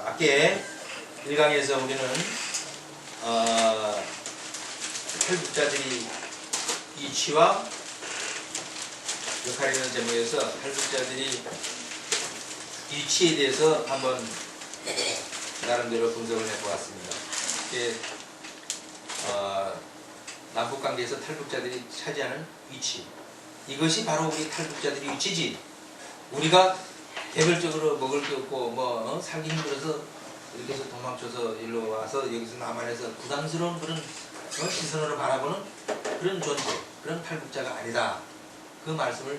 앞에 1강에서 우리는 탈북자들이 이치와 역할이라는 제목에서 탈북자들이 이치에 대해서 한번 나름대로 분석을 해보았습니다. 남북관계에서 탈북자들이 차지하는 위치, 이것이 바로 우리 탈북자들의 위치지. 우리가 개별적으로 먹을 게 없고 살기 힘들어서 이렇게 해서 도망쳐서 일로 와서 여기서 남한에서 부담스러운 그런 시선으로 바라보는 그런 존재, 그런 탈북자가 아니다. 그 말씀을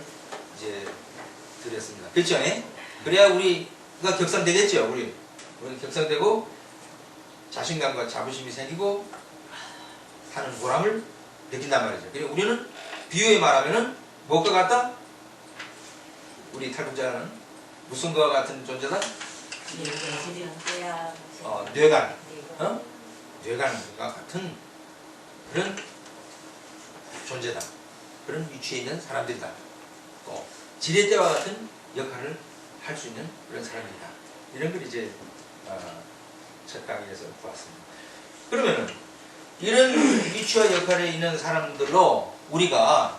이제 드렸습니다. 그렇죠? 그래야 우리가 격상되겠죠. 우리 격상되고 자신감과 자부심이 생기고 하는 보람을 느낀단 말이죠. 그리고 우리는 비유에 말하면은 무엇과 같다? 우리 탈북자는 무슨 것과 같은 존재다? 뇌관. 뇌관과 같은 그런 존재다. 그런 위치에 있는 사람들이다. 또 지렛대와 같은 역할을 할 수 있는 그런 사람이다. 이런 걸 이제 첫 강의에서 보았습니다. 그러면은 이런 위치와 역할에 있는 사람들로 우리가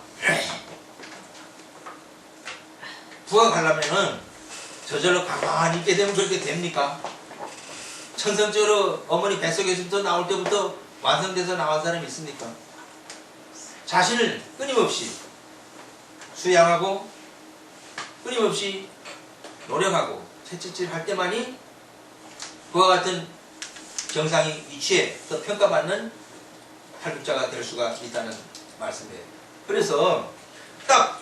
부각하려면은 저절로 가만히 있게 되면 그렇게 됩니까? 천성적으로 어머니 뱃속에서부터 나올 때부터 완성돼서 나온 사람이 있습니까? 자신을 끊임없이 수양하고 끊임없이 노력하고 채찍질 할 때만이 그와 같은 정상의 위치에 더 평가받는 탈북자가 될 수가 있다는 말씀이에요. 그래서 딱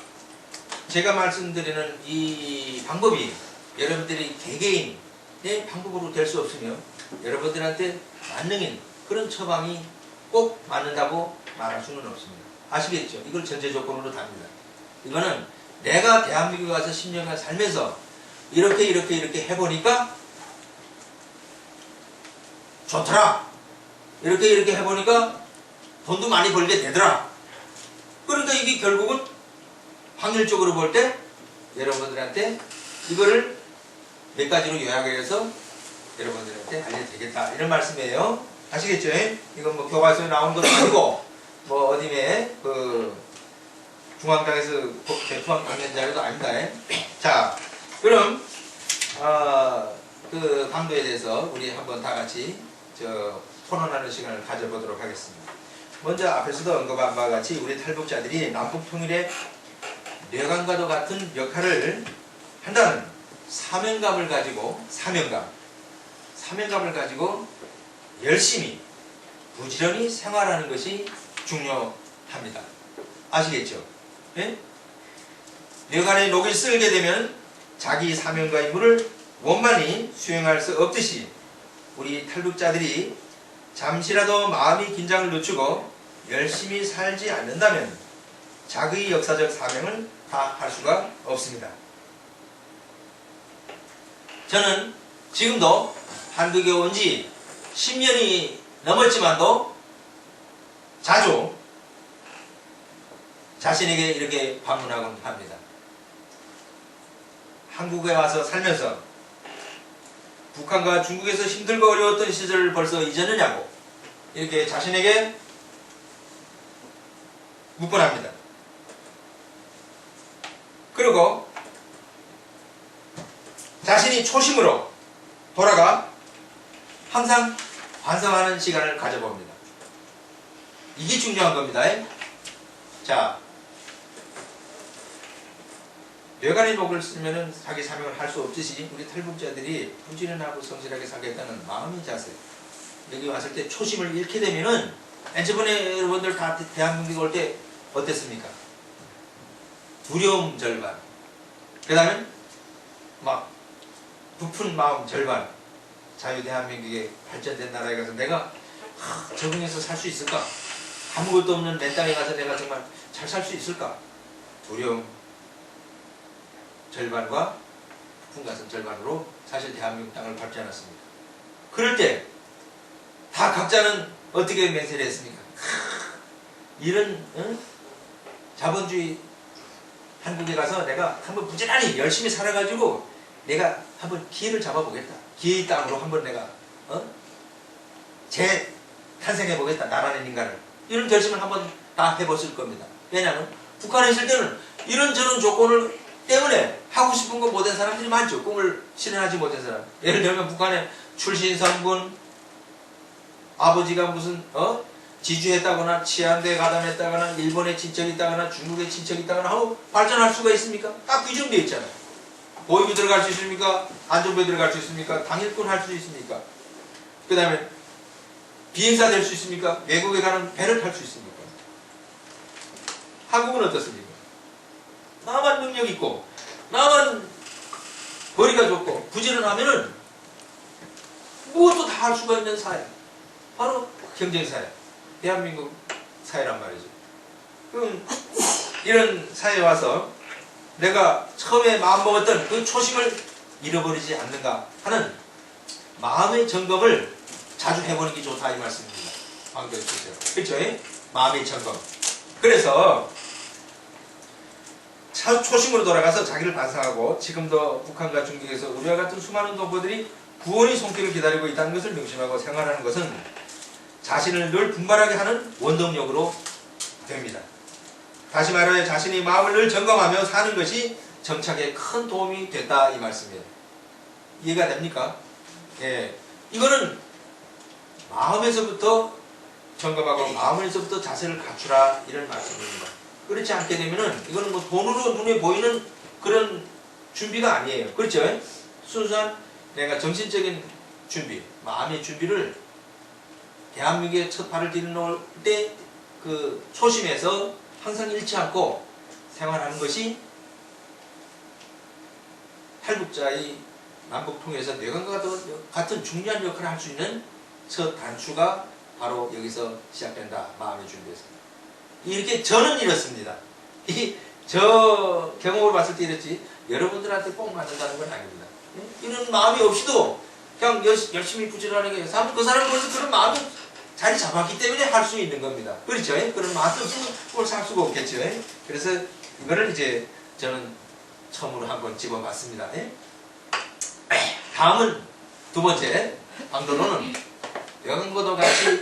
제가 말씀드리는 이 방법이 여러분들이 개개인의 방법으로 될 수 없으며 여러분들한테 만능인 그런 처방이 꼭 맞는다고 말할 수는 없습니다. 아시겠죠? 이걸 전제 조건으로 답니다. 이거는 내가 대한민국에 와서 10년간 살면서 이렇게 해보니까 좋더라. 이렇게 해보니까 돈도 많이 벌게 되더라. 그러니까 이게 결국은 확률적으로 볼 때 여러분들한테 이거를 몇 가지로 요약해서 여러분들한테 알려야 되겠다. 이런 말씀이에요. 아시겠죠? 이건 뭐 교과서에 나온 것도 아니고 뭐 어디에 중앙당에서 대통령 강연 자료도 아닙니다. 자, 그럼 그 강도에 대해서 우리 한번 다 같이 토론하는 시간을 가져보도록 하겠습니다. 먼저 앞에서도 언급한 바와 같이 우리 탈북자들이 남북 통일의 뇌관과도 같은 역할을 한다는 사명감을 가지고 열심히 부지런히 생활하는 것이 중요합니다. 아시겠죠? 네? 뇌관에 녹이 쓸게 되면 자기 사명과 임무를 원만히 수행할 수 없듯이 우리 탈북자들이 잠시라도 마음의 긴장을 늦추고 열심히 살지 않는다면 자기의 역사적 사명을 다할 수가 없습니다. 저는 지금도 한국에 온 지 10년이 넘었지만도 자주 자신에게 이렇게 반문하곤 합니다. 한국에 와서 살면서 북한과 중국에서 힘들고 어려웠던 시절을 벌써 잊었느냐고 이렇게 자신에게 묻곤 합니다. 그리고 자신이 초심으로 돌아가 항상 반성하는 시간을 가져봅니다. 이게 중요한 겁니다. 자, 뇌관의 녹을 쓰면은 자기 사명을 할 수 없듯이 우리 탈북자들이 부지런하고 성실하게 살겠다는 마음의 자세, 여기 왔을 때 초심을 잃게 되면은 저번에 여러분들 다 대한민국 올 때 어땠습니까? 두려움 절반, 그 다음에 막 부푼 마음 절반. 자유 대한민국에 발전된 나라에 가서 내가 적응해서 살 수 있을까? 아무것도 없는 맨 땅에 가서 내가 정말 잘 살 수 있을까? 두려움 절반과 부푼 가슴 절반으로 사실 대한민국 땅을 밟지 않았습니다. 그럴 때 다 각자는 어떻게 맹세를 했습니까? 이런 자본주의 한국에 가서 내가 한번 부지런히 열심히 살아가지고 내가 한번 기회를 잡아보겠다. 기의 땅으로 한번 내가 재탄생해 보겠다. 나라는 인간을. 이런 결심을 한번 다 해봤을 겁니다. 왜냐하면 북한에 있을 때는 이런저런 조건을 때문에 하고 싶은 거 못한 사람들이 많죠. 꿈을 실현하지 못한 사람. 예를 들면 북한에 출신 성분, 아버지가 무슨 지주했다거나 치안대에 가담했다거나 일본에 친척이 있다거나 중국에 친척이 있다거나 하고 발전할 수가 있습니까? 딱 규정되어 있잖아요. 보육이 들어갈 수 있습니까? 안전부에 들어갈 수 있습니까? 당일권 할 수 있습니까? 그 다음에 비행사 될 수 있습니까? 외국에 가는 배를 탈 수 있습니까? 한국은 어떻습니까? 나만 능력 있고 나만 머리가 좋고 부지런하면은 무엇도 다 할 수가 있는 사회. 바로 경쟁사회. 대한민국 사회란 말이죠. 그럼 이런 사회에 와서 내가 처음에 마음먹었던 그 초심을 잃어버리지 않는가 하는 마음의 점검을 자주 해보는 게 좋다 이 말씀입니다. 방금 주세요. 그렇죠? 마음의 점검. 그래서 초심으로 돌아가서 자기를 반성하고 지금도 북한과 중국에서 우리와 같은 수많은 동포들이 구원의 손길을 기다리고 있다는 것을 명심하고 생활하는 것은 자신을 늘 분발하게 하는 원동력으로 됩니다. 다시 말하여 자신의 마음을 늘 점검하며 사는 것이 정착에 큰 도움이 됐다 이 말씀이에요. 이해가 됩니까? 예, 이거는 마음에서부터 점검하고 마음에서부터 자세를 갖추라 이런 말씀입니다. 그렇지 않게 되면은 이거는 뭐 돈으로 눈에 보이는 그런 준비가 아니에요. 그렇죠? 순수한 내가 정신적인 준비, 마음의 준비를 대한민국에 첫 발을 디뎌놓을 때 그 초심에서 항상 잃지 않고 생활하는 것이 탈북자의 남북통일에서 뇌관과 같은 중요한 역할을 할 수 있는 첫 단추가 바로 여기서 시작된다. 마음의 준비에서. 이렇게 저는 이렇습니다. 저 경험을 봤을 때 이렇지 여러분들한테 꼭 맞는다는 건 아닙니다. 이런 마음이 없이도 그냥 열심히 부지런하게 해서 그 사람은 벌써 그런 마음이 자리 잡았기 때문에 할 수 있는 겁니다. 그렇죠? 그런 마음이 없으면 그걸 살 수가 없겠죠. 그래서 이거를 이제 저는 처음으로 한번 집어봤습니다. 다음은 두 번째 방도로는 여강과도 같이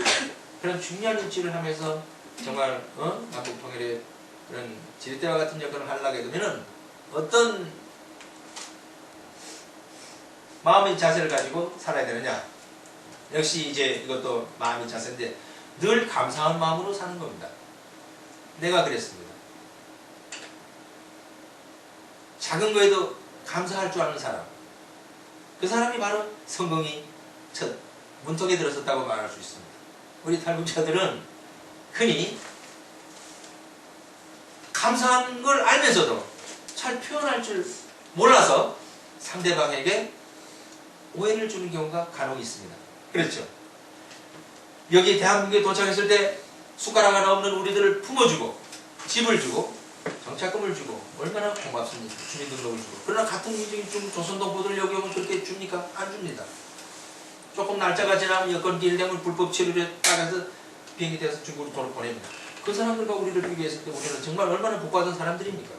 그런 중요한 일치를 하면서 정말 남북통일의 그런 지렛대와 같은 역할을 하려게 되면은 어떤 마음의 자세를 가지고 살아야 되느냐. 역시 이제 이것도 마음의 자세인데 늘 감사한 마음으로 사는 겁니다. 내가 그랬습니다. 작은 거에도 감사할 줄 아는 사람. 그 사람이 바로 성공이 첫 문턱에 들어섰다고 말할 수 있습니다. 우리 탈북자들은 흔히 감사한 걸 알면서도 잘 표현할 줄 몰라서 상대방에게 오해를 주는 경우가 간혹 있습니다. 그렇죠? 여기 대한민국에 도착했을 때 숟가락 하나 없는 우리들을 품어주고 집을 주고 정착금을 주고 얼마나 고맙습니까? 주민등록을 주고. 그러나 같은 민족인 조선동포들 여기 오면 그렇게 줍니까? 안 줍니다. 조금 날짜가 지나면 여권 기일되면 불법 체류에 따라서 비행기 타서 중국으로 돈을 보냅니다. 그 사람들과 우리를 비교했을 때 우리는 정말 얼마나 복받은 사람들입니까?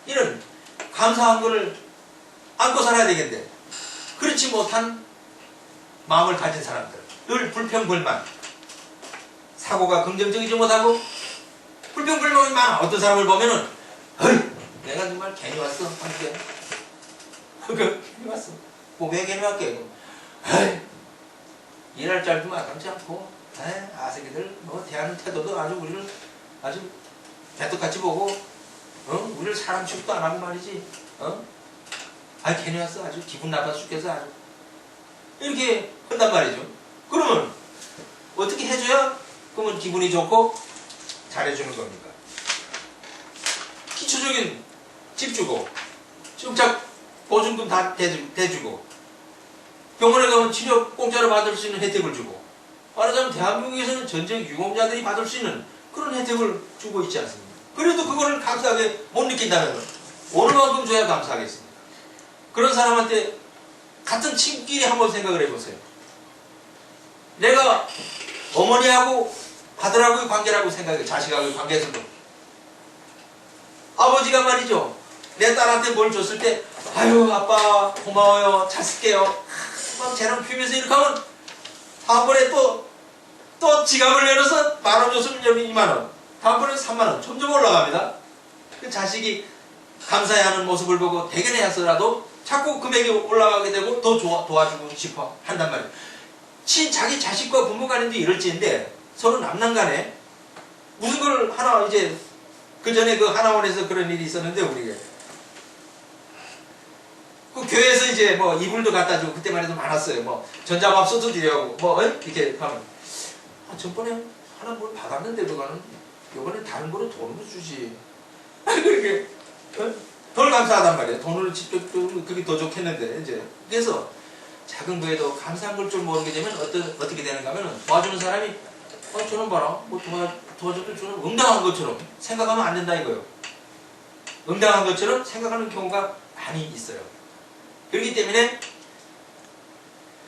이런 감사한 것을 안고 살아야 되겠는데 그렇지 못한 마음을 가진 사람들, 늘 불평불만, 사고가 긍정적이지 못하고 불평불만이 많아. 어떤 사람을 보면은 내가 정말 괜히 왔어 한국에. 괜히 왔어. 뭐 왜 괜히 왔게? 일할 줄도 마땅치 않고 아새끼들 뭐 대하는 태도도 아주 우리를 아주 개떡같이 보고 우리를 사람 취급도 안 하고 말이지. 괜히 왔어. 아주 기분 나빠 죽겠어. 아주 이렇게 한단 말이죠. 그러면 어떻게 해줘야 그러면 기분이 좋고 잘해주는 겁니까? 기초적인 집 주고 정착 보증금 다 대주고 병원에 가면 치료 공짜로 받을 수 있는 혜택을 주고 말하자면 대한민국에서는 전쟁 유공자들이 받을 수 있는 그런 혜택을 주고 있지 않습니까? 그래도 그거를 감사하게 못 느낀다면 어느 만큼 줘야 감사하겠습니까? 그런 사람한테 같은 친구끼리 한번 생각을 해보세요. 내가 어머니하고 아들하고의 관계라고 생각해요. 자식하고의 관계에서도. 아버지가 말이죠. 내 딸한테 뭘 줬을 때 아유 아빠 고마워요 잘 쓸게요 막 재랑 피우면서 이렇게 하면 다음번에 또 지갑을 열어서 10,000원 줬으면 여기 20,000원 다음번에 30,000원 점점 올라갑니다. 그 자식이 감사해하는 모습을 보고 대견해서라도 자꾸 금액이 올라가게 되고 더 도와주고 싶어 한단 말이에요. 자기 자식과 부모 간에도 이럴지인데 서로 남남간에 무슨 걸 하나 이제 그 전에 그 하나원에서 그런 일이 있었는데 우리가 그 교회에서 이제 뭐 이불도 갖다 주고 그때만 해도 많았어요. 뭐 전자밥솥도 드리고 뭐 이렇게 하면 전번에 하나 뭘 받았는데 그거는 요번에 다른 거로 돈으로 주지. 그렇게 덜 감사하단 말이에요. 돈으로 직접 그게 더 좋겠는데 이제 그래서 작은 거에도 감사한 걸 줄 모르게 되면 어떻게 되는가 하면은 도와주는 사람이 저는 봐라 뭐 도와줘도 저는 응당한 것처럼 생각하면 안 된다 이거예요. 응당한 것처럼 생각하는 경우가 많이 있어요. 그렇기 때문에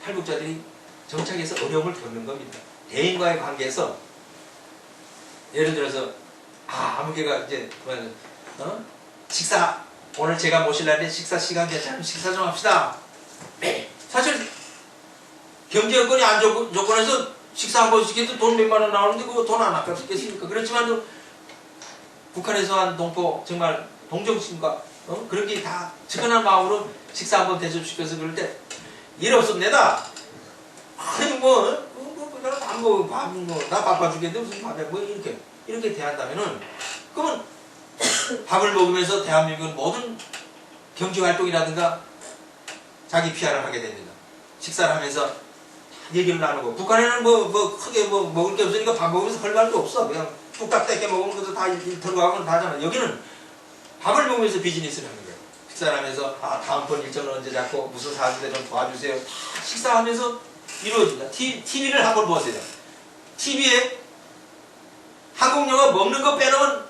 탈북자들이 정착해서 어려움을 겪는 겁니다. 대인과의 관계에서 예를 들어서 아무개가 이제 식사 오늘 제가 모실라는데 식사 시간 괜찮으면 식사 좀 합시다. 네. 사실 경제 여건이 안 조건에서 식사 한 번 시켜도 돈 몇만 원 나오는데 그거 돈 안 아깝겠습니까? 그렇지만 북한에서 한 동포 정말 동정심과 그런 게 다 측은한 마음으로 식사 한 번 대접시켜서 그럴 때 일 없습니다. 아니 나 바빠 죽겠는데 무슨 밥에 뭐 이렇게 대한다면은 그러면 밥을 먹으면서 대한민국은 모든 경제활동이라든가 자기 PR을 하게 됩니다. 식사를 하면서 얘기를 나누고 북한에는 뭐 크게 뭐 먹을 게 없으니까 밥 먹으면서 할 말도 없어. 그냥 뚝딱 떼게 먹으면 그것도 다 들어가고 다 하잖아. 여기는 밥을 먹으면서 비즈니스를 하는 거예요. 식사를 하면서 다음번 일정을 언제 잡고 무슨 사는데 좀 도와주세요. 다 식사하면서 이루어집니다. TV를 한번 보세요. TV에 한국 영화 먹는 거 빼놓으면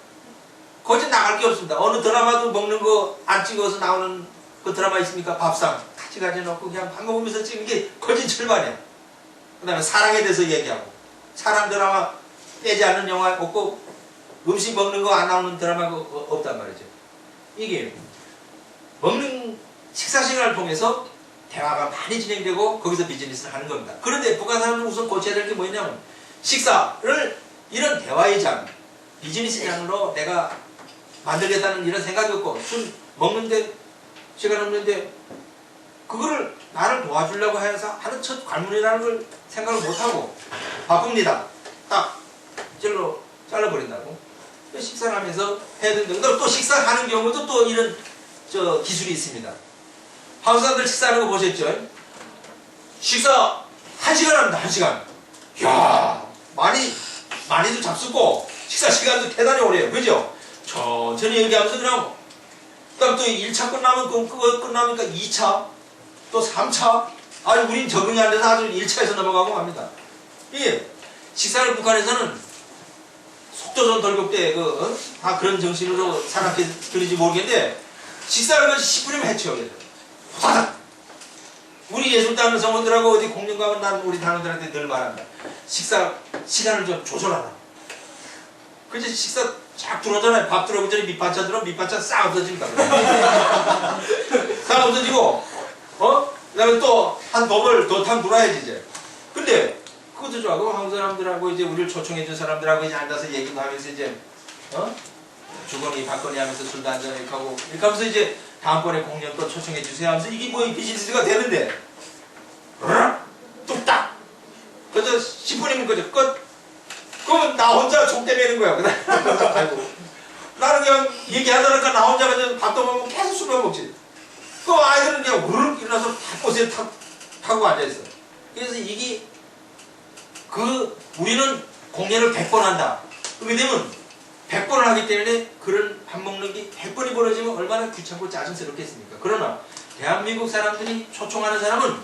거기 나갈 게 없습니다. 어느 드라마도 먹는 거 안 찍어서 나오는 그 드라마 있습니까? 밥상 같이 가져놓고 그냥 밥 먹으면서 찍는 게 거진 절반이야. 그 다음에 사랑에 대해서 얘기하고 사랑 드라마 빼지 않는 영화 없고 음식 먹는 거 안 나오는 드라마가 없단 말이죠. 이게 먹는 식사 시간을 통해서 대화가 많이 진행되고 거기서 비즈니스를 하는 겁니다. 그런데 북한 사람은 우선 고쳐야 될 게 뭐냐면 식사를 이런 대화의 장, 비즈니스 장으로 내가 만들겠다는 이런 생각이 없고 술 먹는데 시간 없는데 그거를 나를 도와주려고 해서 하는 첫 관문이라는 걸 생각을 못하고 바쁩니다. 딱 잘라버린다고. 식사를 하면서 해야 되는데 또 식사하는 경우도 또 이런 기술이 있습니다. 한국 사람들 식사하는 거 보셨죠? 식사 1시간 합니다. 1시간. 이야 많이도 잡수고 식사 시간도 대단히 오래요. 그죠? 천천히 얘기하면서 그냥 그다음 또 1차 끝나면 그거 끝나니까 2차 또 3차 아니 우린 적응이 안 돼서 아주 1차에서 넘어가고 합니다. 예, 식사를 북한에서는 속도전 돌격대 다 그런 정신으로 생각했는지 모르겠는데 식사를 10분이면 해쳐요. 후다닥. 우리 예술단원 성원들하고 어디 공연 가면 난 우리 단원들한테 늘 말한다. 식사 시간을 좀 조절하라. 그치 식사 쫙 들어오잖아요. 밥 들어오기 전에 밑반찬 들어오면 밑반찬 싹 없어집니다. 싹 없어지고 그 다음에 또 한 버블 더 탕 돌아야지 이제. 근데 그것도 좋아하고 한국 사람들하고 이제 우리를 초청해준 사람들하고 이제 앉아서 얘기도 하면서 이제 주거니 받거니 하면서 술도 한잔 이렇게 하고 이렇게 하면서 이제 다음번에 공연 또 초청해주세요 하면서 이게 뭐 비즈니스가 되는데 뚝딱 그래서 10분이면 그죠 끝. 그러면 나 혼자 족대 매는 거야. 아이고 나는 그냥 얘기하다니까 나 혼자 그냥 밥도 먹고 계속 술만 먹지. 그 아이들은 그냥 우르륵 일어나서 다 꽃에 타고 앉아있어. 그래서 이게 우리는 공연을 100번 한다. 그렇게 되면 100번을 하기 때문에 그런 밥 먹는 게 100번이 벌어지면 얼마나 귀찮고 짜증스럽겠습니까? 그러나 대한민국 사람들이 초청하는 사람은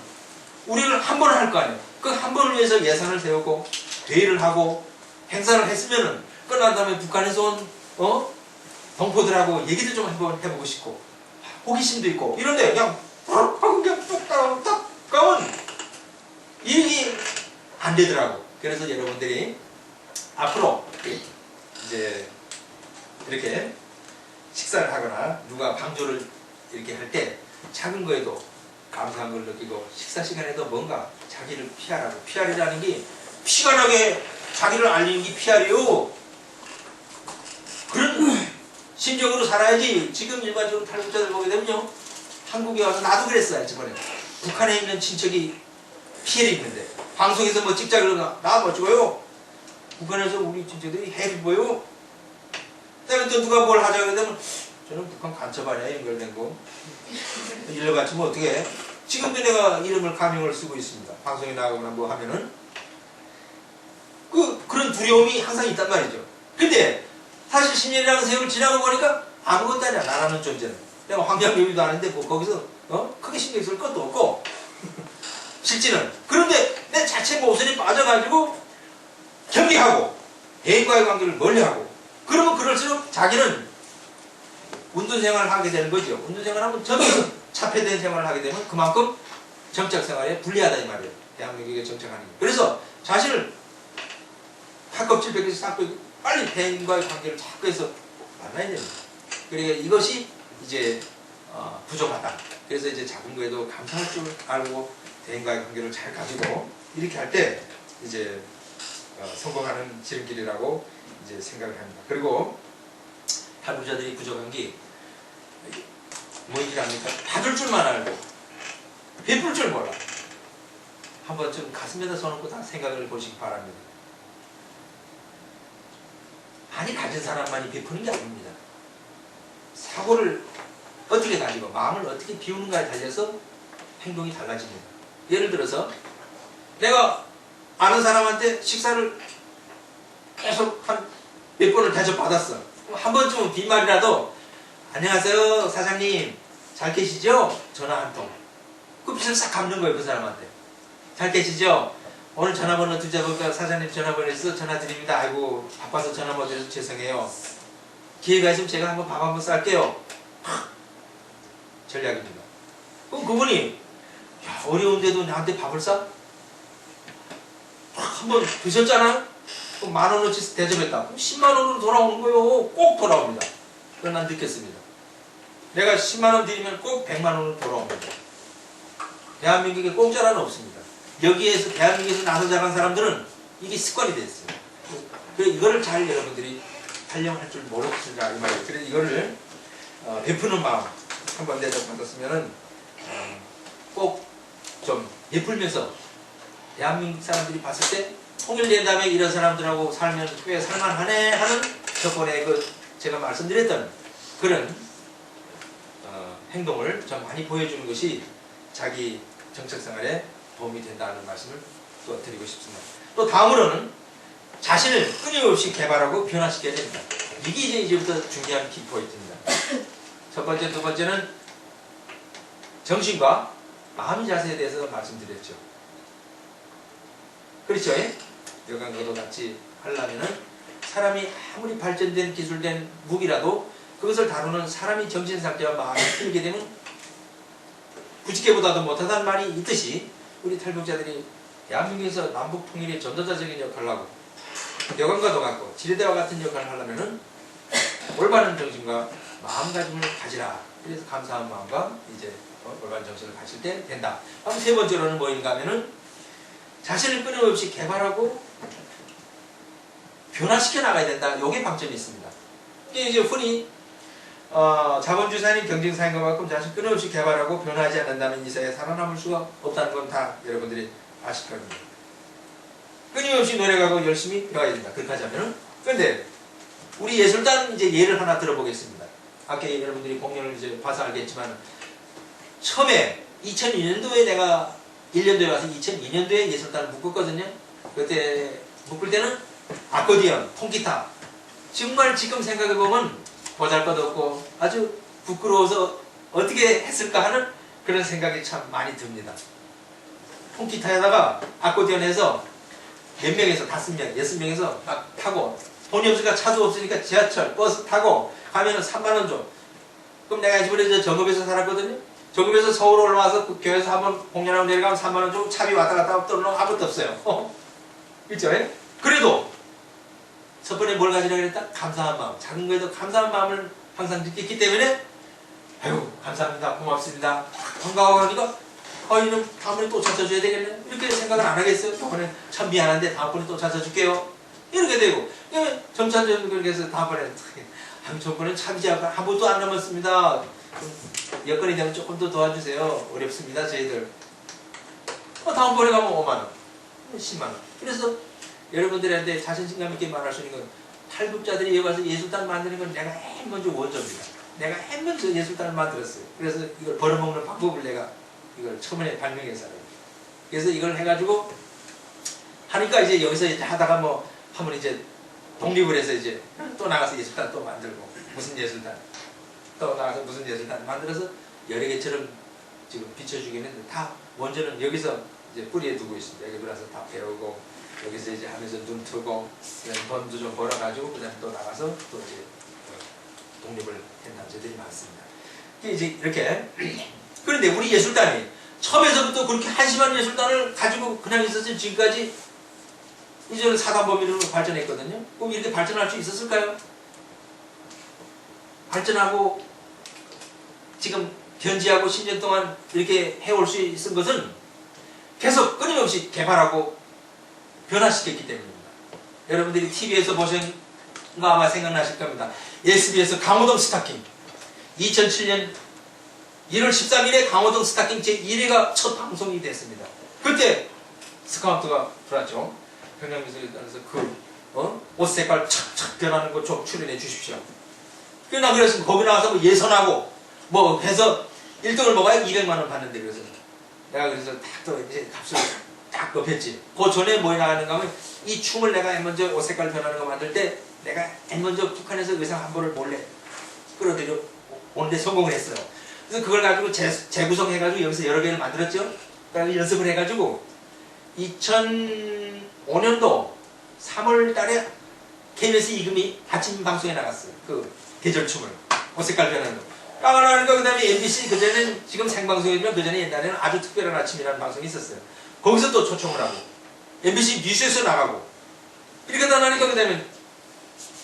우리를 한 번을 할 거 아니에요. 그 한 번을 위해서 예산을 세우고 회의를 하고 행사를 했으면은 끝난 다음에 북한에서 온 동포들하고 얘기도 좀 해보고 싶고 호기심도 있고 이런데 그냥 그냥 뚝딱 가면 이게 안 되더라고. 그래서 여러분들이 앞으로 이제 이렇게 식사를 하거나 누가 방조를 이렇게 할 때 작은 거에도 감사한 걸 느끼고 식사 시간에도 뭔가 자기를 피하라고. PR이라는 게 피가 나게 자기를 알리는 게 PR이요. 그런 심정으로 살아야지. 지금 일반적으로 탈북자들 보게 되면요, 한국에 와서 나도 그랬어요. 저번에 북한에 있는 친척이 피해를 입는데 방송에서 뭐 찍자 그러나 나 뭐 찍어요? 북한에서 우리 친척들이 해를 보여. 그다음에 또 누가 뭘 하자 그러면 저는 북한 간첩아니야 연결된 거. 일러같이 뭐 어떻게 해? 지금도 내가 이름을 가명을 쓰고 있습니다. 방송에 나가거나 뭐 하면은 그런 두려움이 항상 있단 말이죠. 근데 사실 10년이라는 세월을 지나고 보니까 아무것도 아니야. 나라는 존재는. 내가 황장묘비도 아닌데 뭐 거기서 크게 신경 쓸 것도 없고 실제는. 그런데 내 자체 모순에 빠져가지고 경계하고 대인과의 관계를 멀리하고 그러면 그럴수록 자기는 운동생활을 하게 되는 거죠. 운동생활하면 점점 차폐된 생활을 하게 되면 그만큼 정착생활에 불리하다 이 말이에요. 대한민국에 정착하는 게. 그래서 자신을 팥껍질 벗겨서 싹 빨리 대인과의 관계를 자꾸 해서 만나야 됩니다. 그러니까 이것이 이제 부족하다. 그래서 이제 작은 거에도 감사할 줄 알고 대인과의 관계를 잘 가지고 이렇게 할 때 이제 성공하는 지름길이라고 이제 생각을 합니다. 그리고 탈북자들이 부족한 게 뭐이랍니까? 받을 줄만 알고 베풀 줄 몰라. 한번 좀 가슴에다 손얹고 다 생각을 보시기 바랍니다. 많이 가진 사람만이 베푸는 게 아닙니다. 사고를 어떻게 가지고 마음을 어떻게 비우는가에 달려서 행동이 달라집니다. 예를 들어서 내가 아는 사람한테 식사를 계속 한 몇 번을 대접받았어. 한 번쯤은 빈말이라도 안녕하세요 사장님 잘 계시죠? 전화 한 통. 그 빚을 싹 갚는 거예요. 그 사람한테. 잘 계시죠? 오늘 전화번호 두자보니까 사장님 전화번호에서 전화드립니다. 아이고 바빠서 전화 못 드려서 죄송해요. 기회가 있으면 제가 한번 밥 한번 쌀게요. 전략입니다. 그럼 그분이 야, 어려운데도 나한테 밥을 싸? 한번 드셨잖아? 그럼 10,000원어치 대접했다. 그럼 100,000원으로 돌아오는 거예요. 꼭 돌아옵니다. 그건 난 느꼈습니다. 내가 10만원 드리면 꼭 100만원으로 돌아옵니다. 대한민국에 공짜라는 없습니다. 여기에서 대한민국에서 나서 자란 사람들은 이게 습관이 됐어요. 그래서 이거를 잘 여러분들이 활용할 줄 모르겠습니다. 이 말이에요. 그래서 이거를 베푸는 마음 한번 대접받았으면은 꼭 좀 베풀면서 대한민국 사람들이 봤을 때 통일된 다음에 이런 사람들하고 살면 꽤 살만하네 하는 저번에 제가 말씀드렸던 그런 행동을 좀 많이 보여주는 것이 자기 정책생활에 도움이 된다는 말씀을 또 드리고 싶습니다. 또 다음으로는 자신을 끊임없이 개발하고 변화시켜야 됩니다. 이게 이제부터 중요한 키포인트입니다. 첫 번째, 두 번째는 정신과 마음의 자세에 대해서 말씀드렸죠. 그렇죠? 여간 그도 같이 하려면은 사람이 아무리 발전된 기술된 무기라도 그것을 다루는 사람이 정신 상태와 마음이 틀리게 되면 부지개보다도 못하다는 말이 있듯이 우리 탈북자들이 대한민국에서 남북 통일의 전도자적인 역할을 하고 여간과도 같고 지뢰대와 같은 역할을 하려면은 올바른 정신과 마음가짐을 가지라. 그래서 감사한 마음과 이제 올바른 정신을 가질 때 된다. 그럼 세 번째로는 뭐인가 하면은 자신을 끊임없이 개발하고 변화시켜 나가야 된다. 요게 방점이 있습니다. 이게 이제 흔히 자본주의사님 경쟁사인 것만큼 자신 끊임없이 개발하고 변화하지 않는다면 이 사회에 살아남을 수가 없다는 건 다 여러분들이 아실 겁니다. 끊임없이 노력하고 열심히 배워야 된다. 그렇게 하자면은. 근데 우리 예술단 이제 예를 하나 들어보겠습니다. 아까 여러분들이 공연을 이제 봐서 알겠지만 처음에 2002년도에 내가 1년도에 와서 2002년도에 예술단을 묶었거든요. 그때 묶을 때는 아코디언, 통기타. 정말 지금 생각해보면 보잘것없고 아주 부끄러워서 어떻게 했을까 하는 그런 생각이 참 많이 듭니다. 통기타에다가 아코디언에서 몇 명에서 5명, 6명에서 막 타고 돈이 없으니까 차도 없으니까 지하철, 버스 타고 가면은 3만원 줘. 그럼 내가 이번에 정읍에서 살았거든요. 정읍에서 서울 올라와서 그 교회에서 한번 공연하고 내려가면 3만원 주고 차비 왔다 갔다 떨어놓으면 아무것도 없어요. 그렇죠? 그래도 첫 번에 뭘 가지라 그랬다? 감사한 마음. 작은 거에도 감사한 마음을 항상 느꼈기 때문에 아유 감사합니다 고맙습니다 반가워 하니까 이놈 다음번에 또 찾아줘야 되겠네 이렇게 생각을 안 하겠어요? 이번에 참 미안한데 다음번에 또 찾아줄게요 이렇게 되고 점차 그렇게 해서 다음번에 저번에 참지하고 한 번도 안 남았습니다 여건이 되면 조금 더 도와주세요 어렵습니다 저희들 다음번에 가면 5만원 10만원 그래서 여러분들한테 자신감 있게 말할 수 있는 건 탈북자들이 여기 와서 예술단 만드는 건 내가 맨 먼저 원조입니다 내가 맨 먼저 예술단을 만들었어요 그래서 이걸 벌어먹는 방법을 내가 이걸 처음에 발명해서 그래서 이걸 해가지고 하니까 이제 여기서 이제 하다가 뭐 한번 이제 독립을 해서 이제 또 나가서 예술단 또 만들고 무슨 예술단 또 나가서 무슨 예술단 만들어서 여러 개처럼 지금 비춰주기는 했는데 다 원조는 여기서 이제 뿌리에 두고 있습니다. 여기 들어서 다 배우고 여기서 이제 하면서 눈 트고 돈도 좀 벌어가지고 그다음에 또 나가서 또 이제 독립을 한 남자들이 많습니다. 이제 이렇게 그런데 우리 예술단이 처음에서부터 그렇게 한심한 예술단을 가지고 그냥 있었으면 지금까지 이제는 사단법인으로 발전했거든요. 그럼 이렇게 발전할 수 있었을까요? 발전하고 지금 견지하고 10년 동안 이렇게 해올 수 있은 것은 계속 끊임없이 개발하고 변화시켰기 때문입니다. 여러분들이 TV에서 보신 거 아마 생각나실 겁니다. SBS 강호동 스타킹 2007년 1월 13일에 강호동 스타킹 제1회가 첫 방송이 됐습니다. 그때 스카우트가 들어왔죠. 평양미술관에서 옷 색깔 착착 변하는 거 좀 출연해 주십시오. 그래서 거기 나와서 뭐 예선하고 뭐 해서 1등을 먹어야 200만원 받는데 그래서 내가 그래서 딱 또 이제 값을 딱 높였지. 그 전에 뭐 나가는가 하면 이 춤을 내가 맨 먼저 옷 색깔 변하는 거 만들 때 내가 맨 먼저 북한에서 의상 한 벌을 몰래 끌어들여 오는데 성공을 했어요. 그래서 그걸 가지고 재구성해가지고 여기서 여러 개를 만들었죠. 그래서 연습을 해가지고 2005년도 3월 달에 KBS 이금희 아침 방송에 나갔어요. 그 계절춤을 옷 색깔 변하는 거. 나가니까 그 다음에 MBC 그전에는 지금 생방송이지만 그전에 옛날에는 아주 특별한 아침이라는 방송이 있었어요. 거기서 또 초청을 하고 MBC 뉴스에서 나가고 이렇게 다 나니까 그 다음에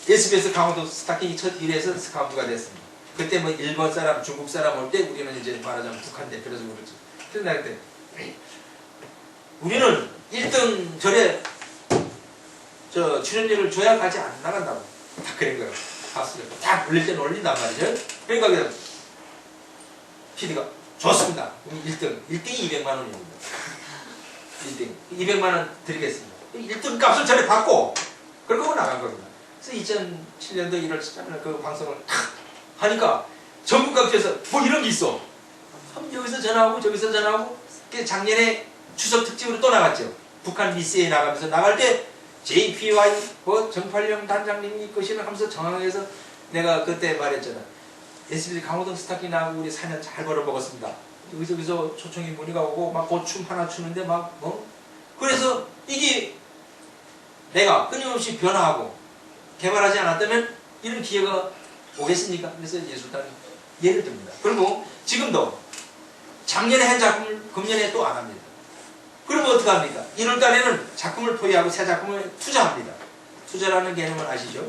SBS 강호동 스타킹이 첫 1회에서 스카우트가 됐습니다. 그때 뭐 일본 사람, 중국 사람 올 때 우리는 이제 말하자면 북한 대표로서 그렇죠. 그래서 나 그때 우리는 1등 절에 출연료를 줘야 가지 안 나간다고 딱 그런 거예요. 가수를 딱 올릴 때는 올린단 말이죠. 그러니까 그냥 PD가 좋습니다. 1등이 200만 원입니다. 1등 200만 원 드리겠습니다. 1등 값을 전에 받고 그러고 나간 겁니다. 그래서 2007년도 1월 14일 그 방송을 탁 하니까 전국 각지에서 뭐 이런 게 있어. 여기서 전화하고 저기서 전화하고 작년에 추석 특집으로 또 나갔죠. 북한 미스에 나가면서 나갈 때 JPY 뭐 정팔령 단장님이 것이나 하면서 정황에서 내가 그때 말했잖아. SBS 강호동 스타킹 나가고 우리 4년 잘 벌어먹었습니다. 여기서 초청이 문의가 오고 막 고춤 하나 추는데 막 그래서 이게 내가 끊임없이 변화하고 개발하지 않았다면 이런 기회가 오겠습니까? 그래서 예술단이 예를 듭니다. 그리고 지금도 작년에 한 작품을 금년에 또 안 합니다. 그러면 어떡합니까? 1월달에는 작품을 포기하고 새 작품을 투자합니다. 투자라는 개념을 아시죠?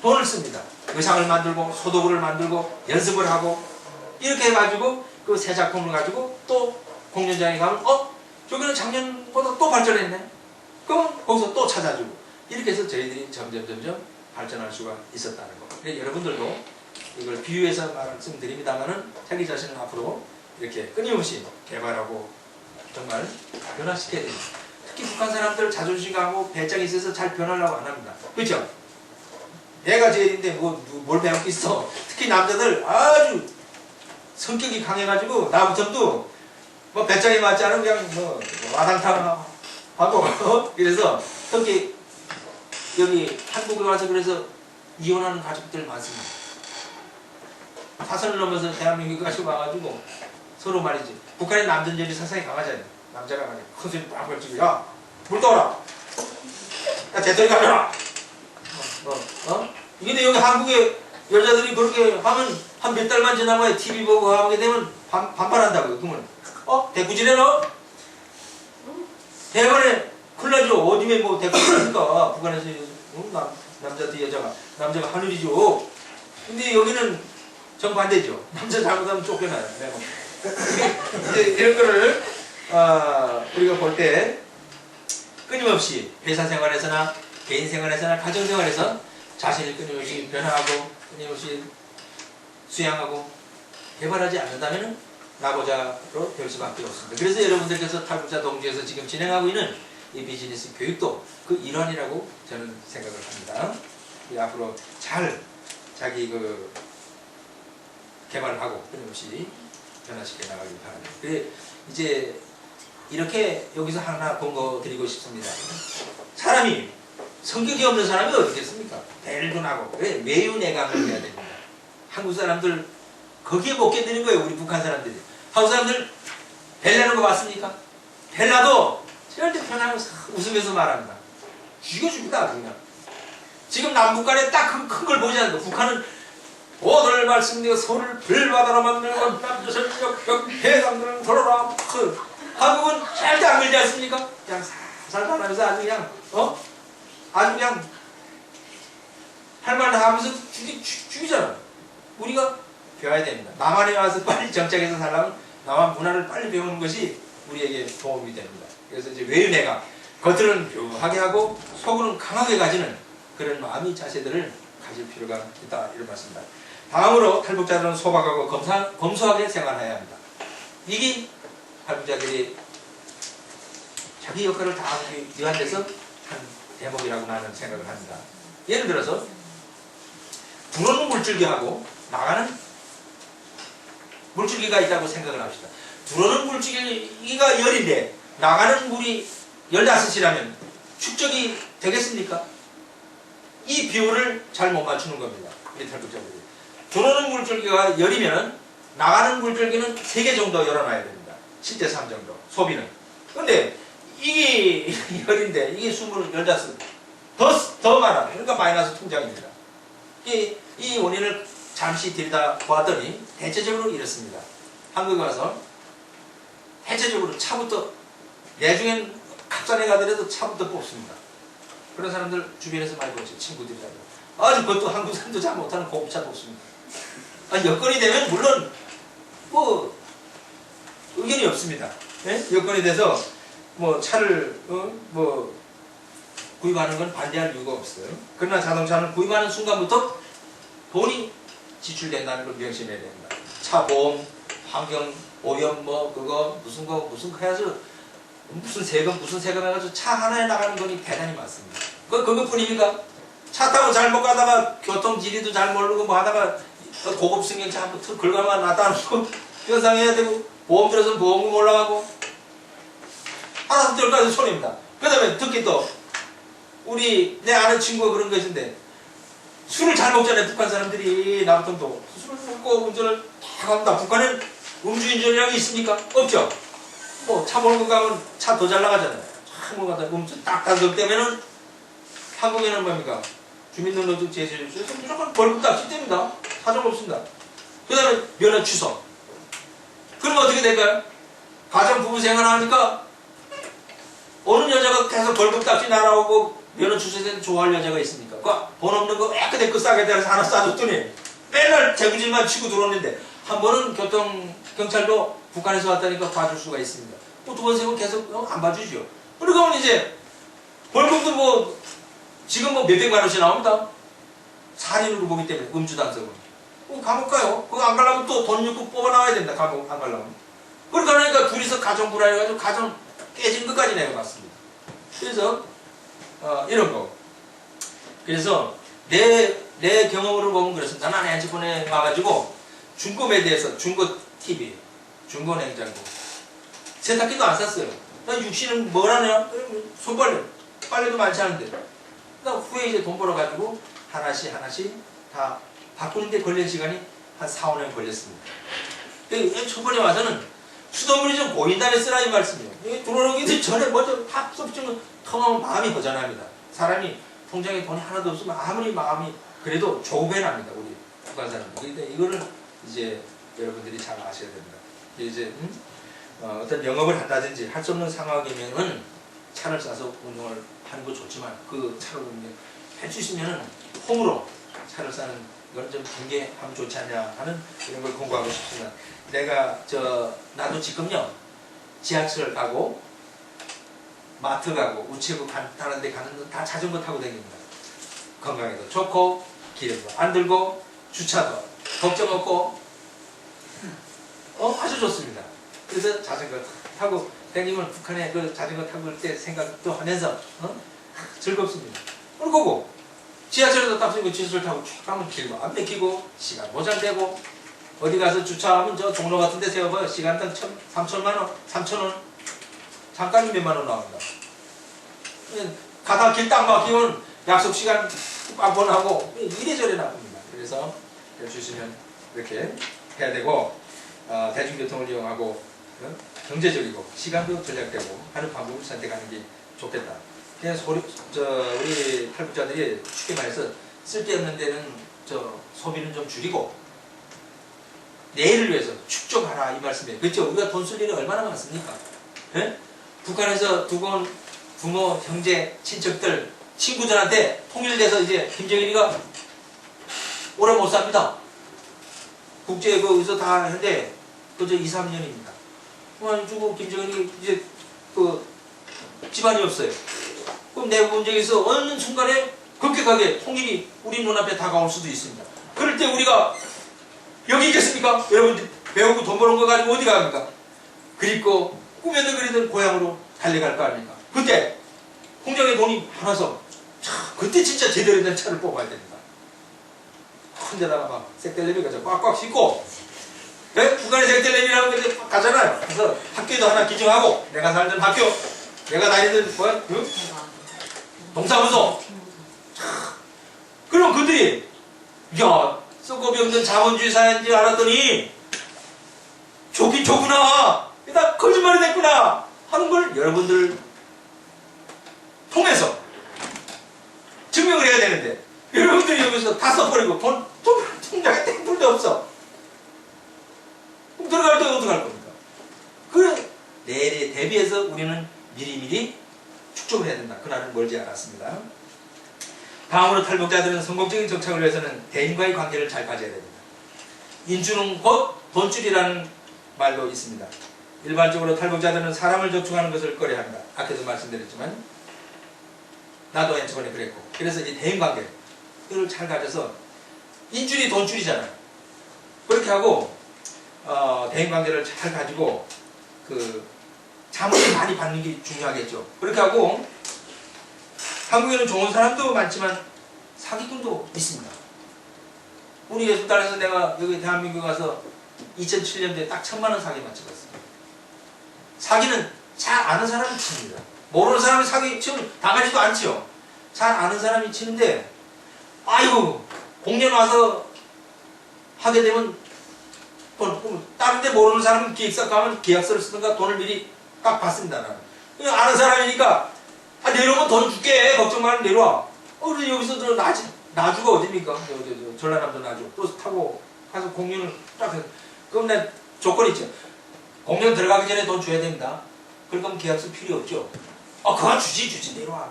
돈을 씁니다. 의상을 만들고 소도구를 만들고 연습을 하고 이렇게 해가지고 그 새 작품을 가지고 또 공연장에 가면 저기는 작년보다 또 발전했네. 그럼 거기서 또 찾아주고 이렇게 해서 저희들이 점점 발전할 수가 있었다는 거. 그러니까 여러분들도 이걸 비유해서 말씀드립니다만은 자기 자신을 앞으로 이렇게 끊임없이 개발하고 정말 변화시켜야 됩니다. 특히 북한 사람들 자존심 강하고 배짱이 있어서 잘 변하려고 안 합니다. 그렇죠? 내가 제일인데 뭘 배울 게 있어. 특히 남자들 아주 성격이 강해가지고 나부터도 뭐 배짱이 맞지 않으면 그냥 뭐 와당탕 하고 그래서 특히 여기 한국에 와서 그래서 이혼하는 가족들 많습니다. 사선을 넘어서 대한민국까지 와가지고 서로 말이지. 북한의 남전절이 사상이 강하잖아요. 남자가 가지고 큰 소리 빡 걸치고 야 물 떠오라. 야 재떨이 가져라. 근데 여기 한국의 여자들이 그렇게 하면 한 몇 달만 지나면 TV 보고 하게 되면 반발한다고요. 그러면 대꾸질해 너? 대만에 큰일 나죠. 어디에 뭐 대꾸질하니까 북한에서 남자 대 여자가 남자가 하늘이죠. 근데 여기는 정반대죠. 남자 잘못하면 쫓겨나요. 네. 이제 이런 거를 우리가 볼 때 끊임없이 회사 생활에서나 개인 생활에서나 가정 생활에서 자신을 끊임없이 변화하고 끊임없이 수양하고 개발하지 않는다면 나고자로 될 수밖에 없습니다. 그래서 여러분들께서 탈북자 동지에서 지금 진행하고 있는 이 비즈니스 교육도 그 일환이라고 저는 생각을 합니다. 앞으로 잘 자기 그 개발하고 끊임없이 변화시켜 나가길 바랍니다. 그래 이제 이렇게 여기서 하나 본거 드리고 싶습니다. 사람이 성격이 없는 사람이 어디겠습니까? 벨도 나고 매우 내감을 해야 됩니다. 한국 사람들 거기에 못 견디는 거예요. 우리 북한 사람들이. 한국 사람들 벨라는 거 봤습니까? 벨라도 절대 편하게 웃으면서 말합니다. 죽여줍니다. 그냥. 지금 남북 간에 딱 큰 걸 보지 않는 거. 북한은 오늘 말씀드려 서울을 불바다로 만들고 남조선역 해상들은 들어라. 한국은 절대 안 그러지 않습니까? 그냥 살살 하면서 아주 그냥 아주 그냥 할 말 다 하면서 죽이잖아. 우리가 배워야 됩니다. 남한에 와서 빨리 정착해서 살려면 남한 문화를 빨리 배우는 것이 우리에게 도움이 됩니다. 그래서 이제 외유내가 겉으로는 묘하게 하고 속으로는 강하게 가지는 그런 마음의 자세들을 가질 필요가 있다 이런 말씀입니다. 다음으로 탈북자들은 소박하고 검소하게 생활해야 합니다. 이게 탈북자들이 자기 역할을 다하기 위한 데서 한 대목이라고 나는 생각을 합니다. 예를 들어서 들어오는 물줄기하고 나가는 물줄기가 있다고 생각을 합시다. 들어오는 물줄기가 열인데 나가는 물이 15이라면 축적이 되겠습니까? 이 비율을 잘 못 맞추는 겁니다. 우리 탈북자들이. 들어오는 물줄기가 열이면 나가는 물줄기는 3개 정도 열어놔야 됩니다. 7대 3 정도 소비는. 근데 이게 열인데 이게 15, 15 더 많아. 그러니까 마이너스 통장입니다. 이 원인을 잠시 들여다 보았더니 대체적으로 이렇습니다. 한국에 와서 대체적으로 차부터 내중엔 갑산에 가더라도 차부터 뽑습니다. 그런 사람들 주변에서 많이 보죠. 친구들이라도. 아주 그것도 한국 사람도 잘 못하는 고급차 뽑습니다. 여건이 되면 물론 뭐 의견이 없습니다. 네? 여건이 돼서 뭐 차를 뭐 구입하는 건 반대할 이유가 없어요. 그러나 자동차는 구입하는 순간부터 돈이 지출된다는 걸 명심해야 됩니다. 차 보험, 환경 오염 뭐 그거 무슨 거 해야죠. 무슨 세금 해가지고 차 하나에 나가는 돈이 대단히 많습니다. 그것뿐입니까? 차 타고 잘못 가다가 교통지리도 잘 모르고 뭐 하다가 고급 승용차 한번 툭 긁어만 나타나고 변상해야 되고 보험 들어서는 보험금 올라가고 알아서 들어가서 손해입니다. 그 다음에 특히 또 내 아는 친구가 그런 것인데 술을 잘 먹잖아요. 북한 사람들이 나 같은 또 술을 먹고 운전을 다 합니다. 북한은 음주운전이라는 게 있습니까? 없죠. 뭐 차 몰고 가면 차 더 잘 나가잖아요. 차 몰고 가다 음주 딱 단속 때문에는 한국에는 뭡니까? 주민등록증 제시해주셔서 무조건 벌금 딱지 뗍니다. 사정 없습니다. 그 다음에 면허 취소. 그러면 어떻게 될까요? 가정 부부 생활하니까 어느 여자가 계속 벌금 딱지 날아오고 면허 취소된 좋아할 여자가 있습니까? 돈 없는 거 깨끗하게 그 싸게 대서 하나 싸줬더니 맨날 재구질만 치고 들어오는데 한 번은 경찰도 북한에서 왔다니까 봐줄 수가 있습니다. 뭐 두 번, 세 번 계속 안 봐주죠. 그러면 이제 벌금도 뭐 지금 뭐 몇백만 원씩 나옵니다. 살인으로 보기 때문에 음주 단속은. 감옥 가요. 그거 안 가려면 또 돈 넣고 뽑아 나와야 된다. 감옥 안 가려면. 그러니까 둘이서 가정 불화해가지고 가정 깨진 것까지 내가 봤습니다. 그래서 이런 거. 그래서 내 경험으로 보면 그렇습니다. 나는 핸드폰에 와가지고 중고에 대해서 중고 TV, 중고 냉장고, 세탁기도 안 샀어요. 나 육신은 뭘 하냐? 손빨래, 빨래도 많지 않은데. 나 후에 이제 돈 벌어가지고 하나씩 다 바꾸는데 걸린 시간이 한 4, 5년 걸렸습니다. 초반에 와서는 수돗물이 좀 고인다며 쓰라 이 말씀이에요. 들어오기 전에 먼저 팍 쏟으면 텅하면 마음이 허전합니다. 사람이 통장에 돈이 하나도 없으면 아무리 마음이 그래도 조배납니다. 우리 북한 사람들. 그러니까 이거를 이제 여러분들이 잘 아셔야 됩니다. 이제 어떤 영업을 한다든지 할 수 없는 상황이면은 차를 싸서 운동을 하는 거 좋지만 그 차를 할 수 있으면은 홈으로 차를 싸는 이건 좀 경계하면 좋지 않냐 하는 이런 걸 공부하고 싶습니다. 나도 지금요 지하철 가고 마트 가고 우체국 다른 데 가는 다 자전거 타고 다닙니다. 건강에도 좋고 기름도 안 들고 주차도 걱정 없고 아주 좋습니다. 그래서 자전거 타고 다니면 북한에 그 자전거 타고 올 때 생각도 하면서 즐겁습니다. 그리고 지하철에도 딱 쓰고 지하철 타고 쭉 가면 길도 안 막히고 시간 모자되고 어디 가서 주차하면 저 종로 같은 데 세워봐요. 시간당 3천만 원, 3천원 잠깐 몇만 원 나옵니다. 가다 길 딱 막히면 약속 시간 빵번하고 이래저래 나옵니다. 그래서 주시면 이렇게 해야 되고 대중교통을 이용하고 경제적이고 시간도 절약되고 하는 방법을 선택하는 게 좋겠다. 그래서 우리 탈북자들이 쉽게 말해서 쓸데없는 데는 소비는 좀 줄이고 내일을 위해서 축적하라 이 말씀이에요. 그렇죠? 우리가 돈 쓸 일이 얼마나 많습니까? 예? 북한에서 두고 온 부모, 형제, 친척들, 친구들한테 통일돼서 이제 김정일이가 오래 못 삽니다. 국제 거기서 다 했는데 그저 2, 3년입니다. 그래가지고 김정일이 이제 집안이 없어요. 그럼 내부 문제에서 어느 순간에 급격하게 통일이 우리 눈앞에 다가올 수도 있습니다. 그럴 때 우리가 여기 있겠습니까? 여러분들 배우고 돈 버는 거 가지고 어디 갑니까? 그립고 꿈에도 그리던 고향으로 달려갈 거 아닙니까? 그때 공장에 돈이 많아서 그때 진짜 제대로 된 차를 뽑아야 됩니다. 큰 데다가 막 색달래미 가서 꽉꽉 싣고 북한에 색달래미라고 가잖아요. 그래서 학교도 하나 기증하고 내가 살던 학교 내가 다니던 동사무소 그럼 그들이 썩어비 없는 자본주의 사회인지 알았더니 좋긴 좋구나 나 거짓말이 됐구나 하는 걸 여러분들 통해서 증명을 해야 되는데 여러분들이 여기서 다 써버리고 돈 통장에 땡불도 없어. 그럼 들어갈 때 어떡할 겁니까? 내일에 대비해서 우리는 미리미리 축적을 해야 된다. 그날은 멀지 않았습니다. 다음으로 탈북자들은 성공적인 정착을 위해서는 대인과의 관계를 잘 가져야 됩니다. 인주는 곧 돈줄이라는 말도 있습니다. 일반적으로 탈북자들은 사람을 접촉하는 것을 꺼려합니다. 아까도 말씀드렸지만 나도 맨 처음에 그랬고 그래서 이 대인관계를 잘 가져서 인줄이 돈줄이잖아요. 그렇게 하고 대인관계를 잘 가지고 자문을 많이 받는 게 중요하겠죠. 그렇게 하고 한국에는 좋은 사람도 많지만 사기꾼도 있습니다. 우리 예술단에서 내가 여기 대한민국 가서 2007년도에 딱 1,000만 원 사기 맞춰봤어요. 사기는 잘 아는 사람이 칩니다. 모르는 사람이 사기 치면 당하지도 않지요. 잘 아는 사람이 치는데 아이고 공연 와서 하게 되면 다른 데 모르는 사람은 기획사 가면 계약서를 쓰든가 돈을 미리 딱 받습니다. 나는. 아는 사람이니까 내려오면 돈 줄게 걱정 말고 내려와. 그래서 여기서 나주가 어딥니까? 전라남도 나주 버스 타고 가서 공연을 딱 해서 그럼 내 조건이 있죠. 공연 들어가기 전에 돈 줘야 됩니다. 그러면 계약서 필요 없죠. 그건 주지 내려와.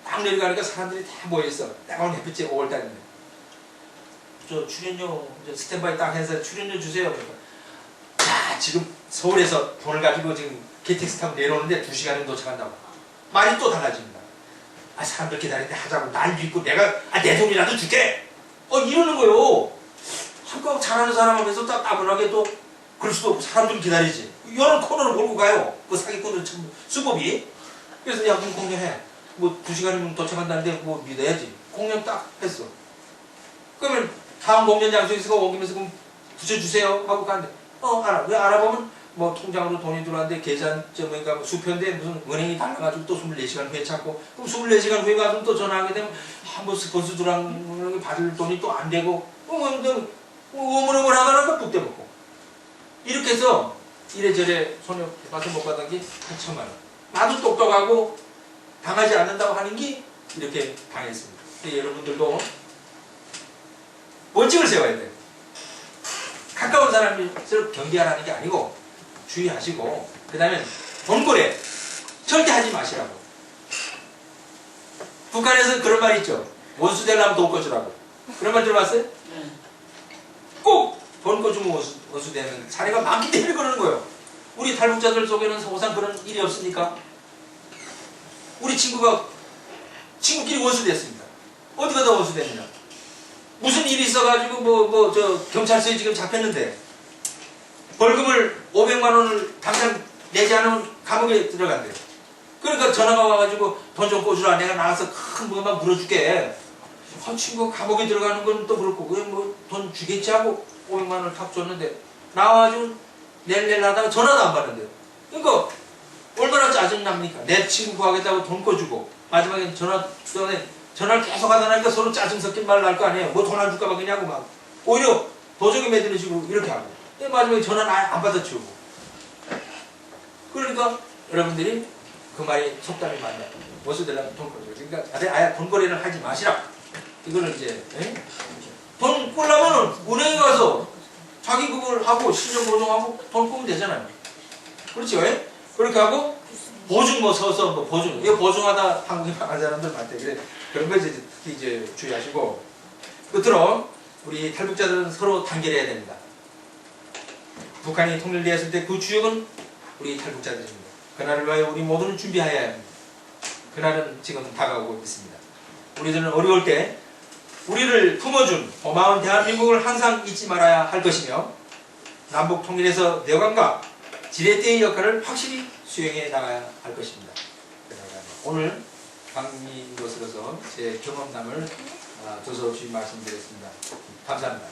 딱 내려가니까 사람들이 다 모여있어. 딱 오늘 햇빛에 5월달인데 출연료 스탠바이 딱 해서 출연료 주세요. 그러니까 지금 서울에서 돈을 가지고 지금 KTX 타고 내려오는데 2시간이면 도착한다고. 말이 또 달라집니다. 사람들 기다리는데 하자고 날 믿고 내가 내 돈이라도 줄게. 이러는 거요. 한껏 잘하는 사람 앞에서 딱 따분하게 또 그럴 수도 없고 사람들 기다리지. 이런 코너를 몰고 가요. 그 사기꾼들 참 수법이. 그래서 야 그럼 공연해. 2시간이면 도착한다는데 믿어야지. 공연 딱 했어. 그러면 다음 공연 장소에서 오기면서 그럼 붙여주세요 하고 가는데 알아. 왜 알아보면 통장으로 돈이 들어왔는데 계산점인가 수표인데 무슨 은행이 달라가지고 또 24시간 후에 찾고 그럼 24시간 후에 가서 또 전화하게 되면 버스 들어간 받을 돈이 또 안 되고 어머머머 하다가 뚝 떼먹고 이렇게 해서 이래저래 손해 봐서 못 받은 게 한 1,000만 원. 나도 똑똑하고 당하지 않는다고 하는 게 이렇게 당했습니다. 여러분들도 원칙을 세워야 돼요. 가까운 사람일수록 경계하라는 게 아니고 주의하시고 그 다음에 돈거래 절대 하지 마시라고. 북한에서 그런 말이 있죠. 원수 되려면 돈 꺼주라고. 그런 말 들어봤어요? 꼭 돈 꺼주면 원수되는 사례가 많기 때문에 그러는 거예요. 우리 탈북자들 속에는 서구상 그런 일이 없습니까? 우리 친구가 친구끼리 원수됐습니다. 어디가 더 원수됐느냐? 무슨 일이 있어가지고 저 경찰서에 지금 잡혔는데 벌금을 500만 원을 당장 내지 않으면 감옥에 들어간대요. 그러니까 전화가 와가지고 돈 좀 꿔주라. 내가 나가서 큰 뭐만 물어줄게. 친구가 감옥에 들어가는 건 또 그렇고 왜 뭐 돈 주겠지 하고 500만 원을 탁 줬는데 나와가지고 낼낼 하다가 전화도 안 받는데요. 그러니까 얼마나 짜증납니까? 내 친구 구하겠다고 돈 꿔주고 마지막에 전화를 계속 하다 나니까 서로 짜증 섞인 말 날 거 아니에요. 뭐 돈 안 줄까 봐 그냐고 막 오히려 도적이 매드는 식으로 이렇게 하고 마지막에 전화는 아예 안 받아치우고. 그러니까 여러분들이 그 말이 속담이 맞냐. 원수되려면 돈 꿔줘. 그러니까 아예 돈거래를 하지 마시라. 이거는 이제 돈 꾸려면 은행에 가서 자기 그걸 하고 신용 보증하고 돈 꾸면 되잖아요. 그렇죠? 그렇게 하고 보증 서서 보증 이거 보증하다 한국에 망한 사람들 많대. 그래 그런 거 이제 주의하시고 끝으로 우리 탈북자들은 서로 단결해야 됩니다. 북한이 통일되었을 때 그 주역은 우리 탈북자들입니다. 그날을 위하여 우리 모두는 준비해야 합니다. 그날은 지금 다가오고 있습니다. 우리들은 어려울 때 우리를 품어준 고마운 대한민국을 항상 잊지 말아야 할 것이며 남북 통일에서 내관과 지렛대의 역할을 확실히 수행해 나가야 할 것입니다. 오늘 강의 것으로서 제 경험담을 조서 없이 말씀드렸습니다. 감사합니다.